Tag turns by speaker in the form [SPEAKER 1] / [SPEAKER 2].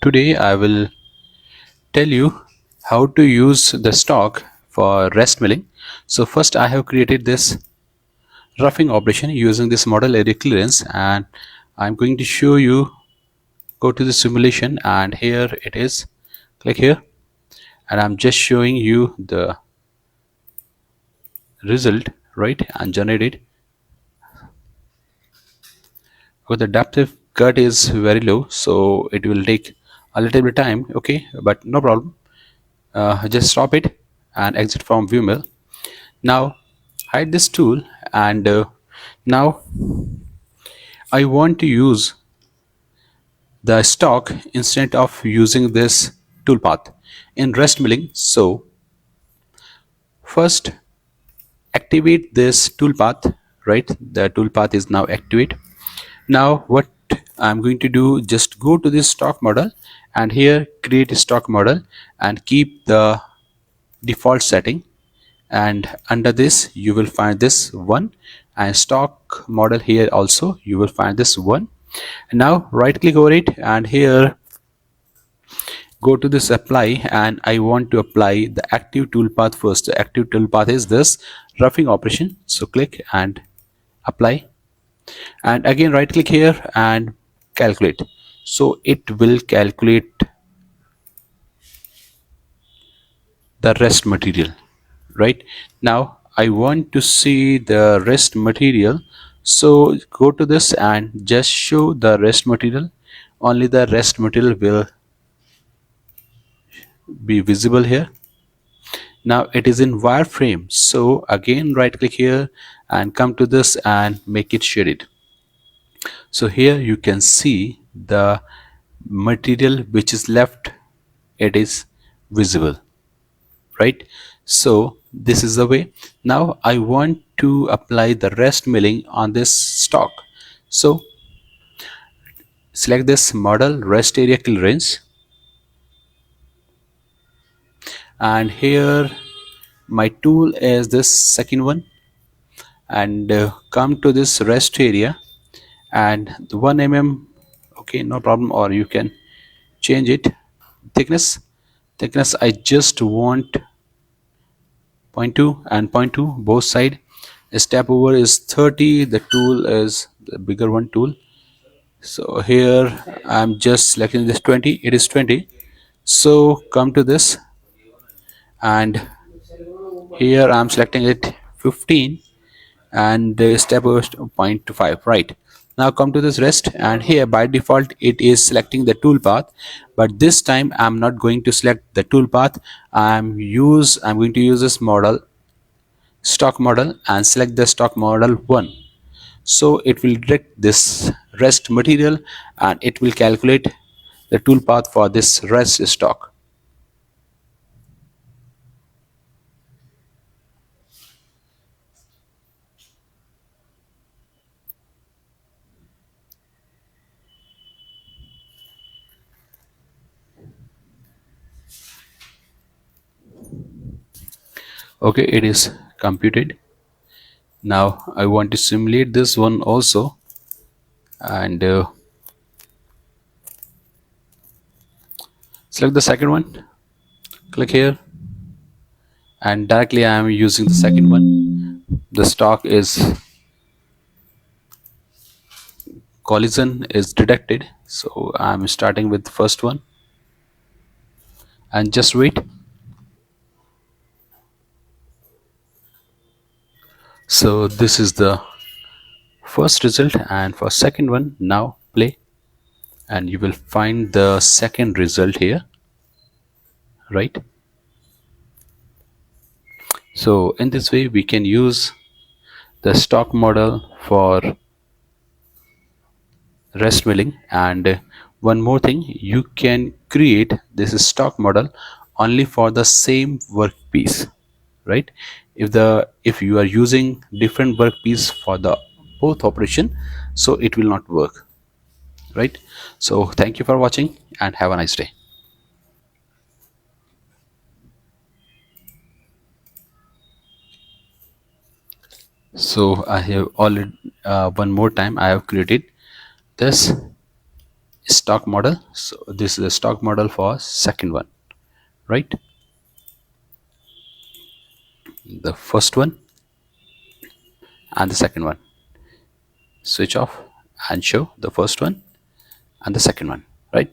[SPEAKER 1] Today I will tell you how to use the stock for rest milling. So first I have created this roughing operation using this model area clearance, and I'm going to show you. Go to the simulation and here it is. Click here and I'm just showing you the result, right, and generate it. Because the depth of cut is very low, so it will take a little bit time, okay, but no problem. Just stop it and exit from view mill. Now hide this tool, and now I want to use the stock instead of using this toolpath in rest milling. So first activate this toolpath, right? The toolpath is now activate. Now what I'm going to do, just go to this stock model and here create a stock model and keep the default setting, and under this you will find this one, and stock model here also you will find this one. And now right click over it and here go to this apply, and I want to apply the active toolpath first. The active toolpath is this roughing operation, so click and apply, and again right click here and calculate. So it will calculate the rest material. Right now I want to see the rest material, so go to this and just show the rest material. Only the rest material will be visible here. Now it is in wireframe, so again right click here and come to this and make it shaded. So here you can see the material which is left, it is visible, right? So this is the way. Now I want to apply the rest milling on this stock, so select this model rest area clearance, and here my tool is this second one, and come to this rest area and the 1 mm, okay, no problem, or you can change it. Thickness I just want 0.2 and 0.2 both side. Step over is 30, the tool is the bigger one tool, so here I'm just selecting this 20, it is 20. So come to this and here I'm selecting it 15, and the step over 0.5, right? Now come to this rest, and here by default it is selecting the tool path, but this time I'm not going to select the tool path. I'm going to use this model stock model and select the stock model 1, so it will detect this rest material and it will calculate the tool path for this rest stock. Okay, it is computed. Now I want to simulate this one also, and select the second one, click here, and directly I am using the second one. The stock is collision is detected, so I'm starting with the first one and just wait. So this is the first result, and for second one now play and you will find the second result here, right? So in this way we can use the stock model for rest milling. And one more thing, you can create this stock model only for the same workpiece, right? If you are using different workpiece for the both operation, so it will not work, right? So thank you for watching and have a nice day. So I have already one more time I have created this stock model. So this is a stock model for second one, right? The first one and the second one. Switch off and show the first one and the second one, right?